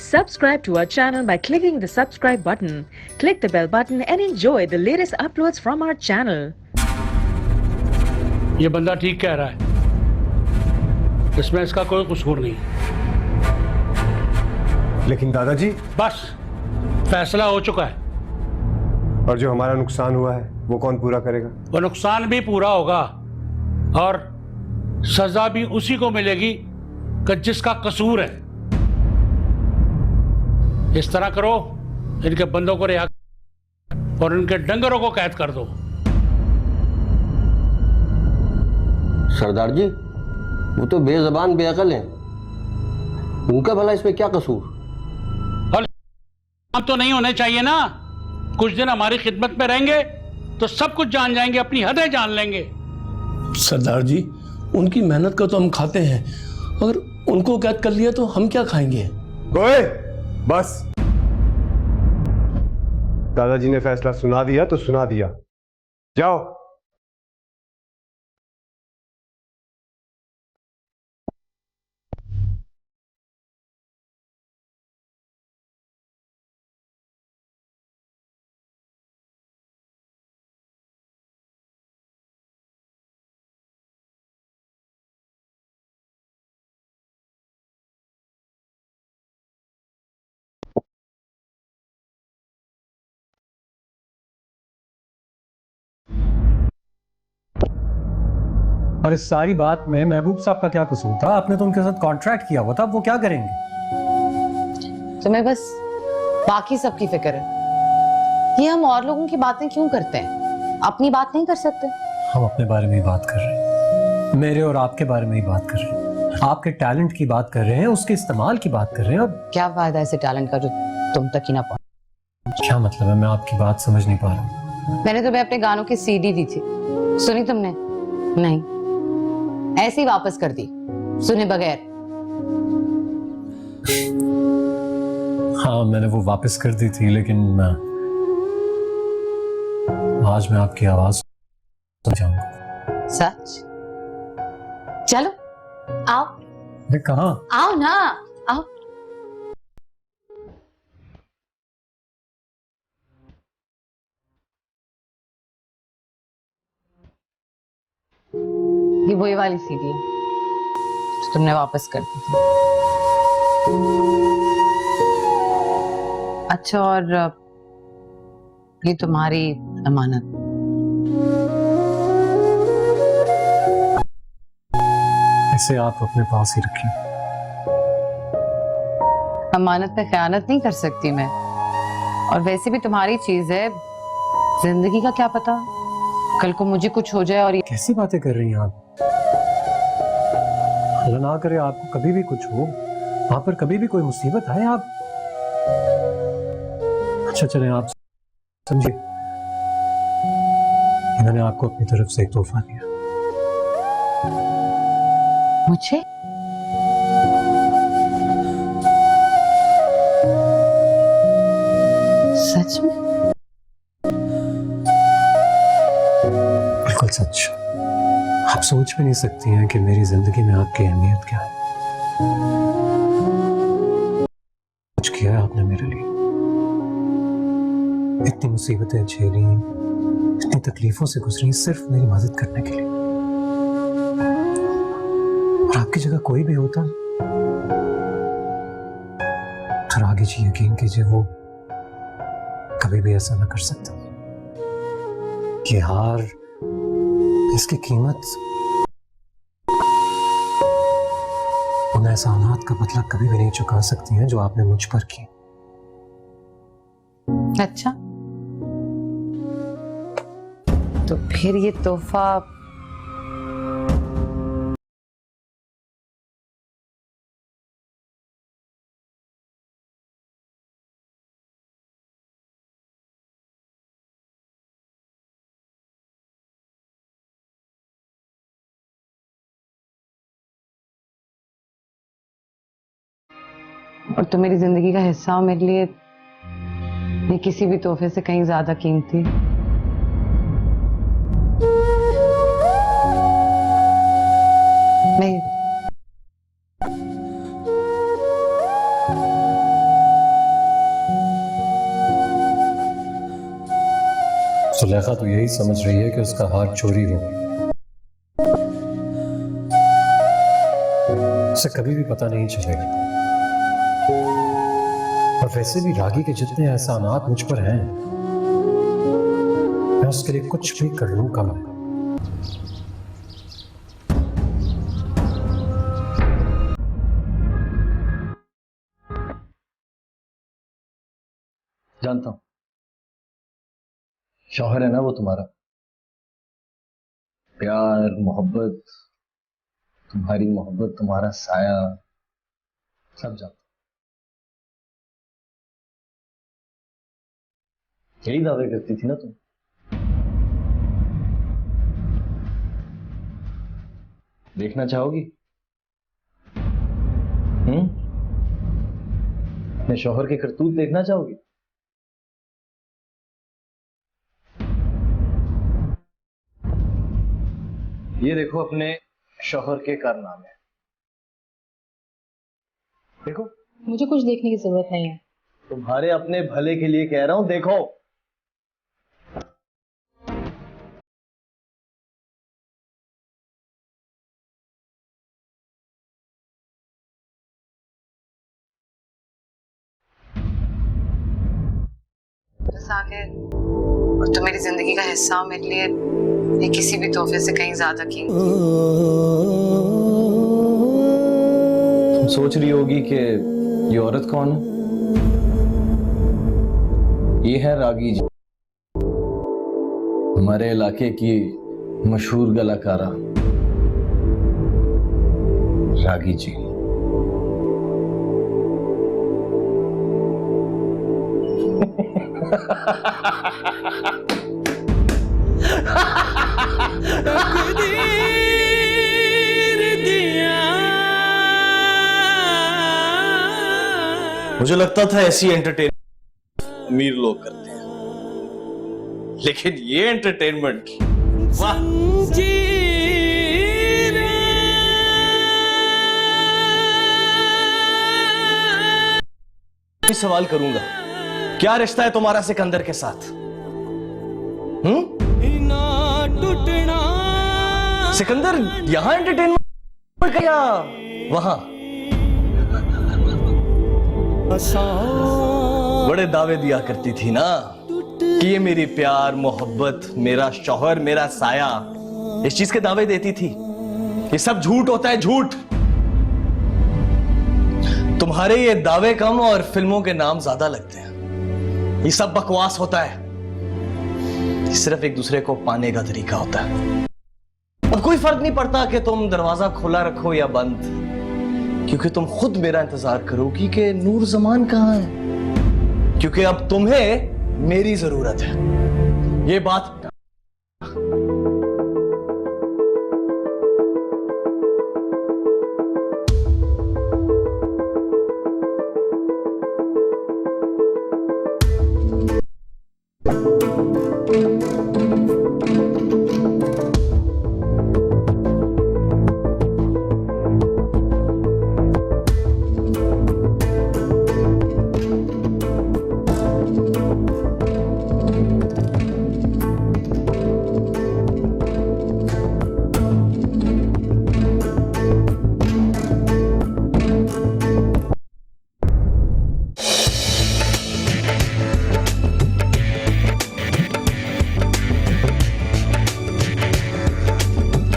Subscribe to our channel by clicking the subscribe button. Click the bell button and enjoy the latest uploads from our channel. ये बंदा ठीक कह रहा है, इसमें इसका कोई कसूर नहीं। लेकिन दादाजी, बस फैसला हो चुका है। और जो हमारा नुकसान हुआ है वो कौन पूरा करेगा? वो नुकसान भी पूरा होगा और सजा भी उसी को मिलेगी कि जिसका कसूर है। इस तरह करो, इनके बंदों को रिहा और इनके डंगरों को कैद कर दो। सरदार जी, वो तो बेजबान बेअकल हैं, उनका भला इसमें क्या कसूर? हम तो नहीं होने चाहिए ना। कुछ दिन हमारी खिदमत में रहेंगे तो सब कुछ जान जाएंगे, अपनी हदें जान लेंगे। सरदार जी, उनकी मेहनत का तो हम खाते हैं, अगर उनको कैद कर लिया तो हम क्या खाएंगे? ओए, बस। दादाजी ने फैसला सुना दिया तो सुना दिया। जाओ। और इस सारी बात में महबूब साहब का क्या कसूर था? आपने तो उनके साथ कॉन्ट्रैक्ट किया हुआ था, वो क्या करेंगे? तुम्हें बस बाकी सबकी फिक्र है। ये हम और लोगों की बातें क्यों करते हैं? अपनी बात नहीं कर सकते? हम अपने बारे में ही बात कर रहे हैं, मेरे और आपके बारे में ही बात कर रहे हैं, आपके टैलेंट की बात कर रहे हैं, उसके इस्तेमाल की बात कर रहे हैं। अब क्या फायदा ऐसे टैलेंट का जो तुम तक ही ना पहुंचे? क्या मतलब है? मैं आपकी बात समझ नहीं पा रहा। मैंने तुम्हें अपने गानों की सीडी दी थी, सुनी तुमने? नहीं, ऐसे ही वापस कर दी, सुने बगैर। हाँ, मैंने वो वापस कर दी थी, लेकिन आज मैं आपकी आवाज सुन जाऊंगा। सच? चलो आओ। अरे कहाँ? आओ ना, आओ। ये वही वाली सीडी है जो तुमने वापस कर दी थी। अच्छा, और ये तुम्हारी अमानत। इसे आप अपने पास ही रखिए। अमानत पे खयानत नहीं कर सकती मैं, और वैसे भी तुम्हारी चीज है। जिंदगी का क्या पता, कल को मुझे कुछ हो जाए और ये। कैसी बातें कर रही हैं आप? अल्लाह ना करे आपको कभी भी कुछ हो, वहां पर कभी भी कोई मुसीबत आए। आप अच्छा चलें, आप समझिए, मैंने आपको अपनी तरफ से एक तोहफा दिया। मुझे? सच में? बिल्कुल सच। आप सोच भी नहीं सकती हैं कि मेरी जिंदगी में आपकी अहमियत क्या है। कुछ किया है आपने मेरे लिए, इतनी मुसीबतें झेली, इतनी तकलीफों से गुजरी, सिर्फ मेरी मदद करने के लिए। और आपकी जगह कोई भी होता तो आगे जी यकीन कीजिए वो कभी भी ऐसा ना कर सकता। ये हार, इसकी कीमत उन एहसानात का बदला कभी भी नहीं चुका सकती हैं जो आपने मुझ पर की। अच्छा, तो फिर ये तोहफा और तो मेरी जिंदगी का हिस्सा हो, मेरे लिए ये किसी भी तोहफे से कहीं ज्यादा कीमती। मैं सुलेखा तो यही समझ रही है कि उसका हाथ चोरी हो गया। उसे कभी भी पता नहीं चलेगा। और वैसे भी रागी के जितने एहसानात मुझ पर हैं, मैं उसके लिए कुछ भी कर लूं कम है। जानता हूं, शौहर है ना वो तुम्हारा, प्यार मोहब्बत, तुम्हारी मोहब्बत, तुम्हारा साया, सब जानता हूं। यही दावे करती थी ना तुम। देखना चाहोगी? अपने शौहर के करतूत देखना चाहोगी? ये देखो अपने शौहर के कारनामे, देखो। मुझे कुछ देखने की जरूरत नहीं है। तुम्हारे अपने भले के लिए कह रहा हूं, देखो। बस आगे तुम मेरी जिंदगी का हिस्सा हो, मेरे लिए ये किसी भी तोहफे से कहीं ज्यादा कीमती। तुम सोच रही होगी कि ये औरत कौन है? ये है रागी जी, हमारे इलाके की मशहूर गलाकारा रागी जी। मुझे लगता था ऐसी एंटरटेनमेंट अमीर लोग करते हैं, लेकिन ये एंटरटेनमेंट, वाह। सवाल करूंगा, क्या रिश्ता है तुम्हारा सिकंदर के साथ? सिकंदर यहां एंटरटेनमेंट का या वहां? बड़े दावे दिया करती थी ना कि ये मेरी प्यार मोहब्बत, मेरा शौहर, मेरा साया, इस चीज के दावे देती थी। ये सब झूठ होता है, झूठ। तुम्हारे ये दावे कम और फिल्मों के नाम ज्यादा लगते हैं। ये सब बकवास होता है, ये सिर्फ एक दूसरे को पाने का तरीका होता है। अब कोई फर्क नहीं पड़ता कि तुम दरवाजा खुला रखो या बंद, क्योंकि तुम खुद मेरा इंतजार करोगी कि नूर जमान कहां है, क्योंकि अब तुम्हें मेरी जरूरत है। ये बात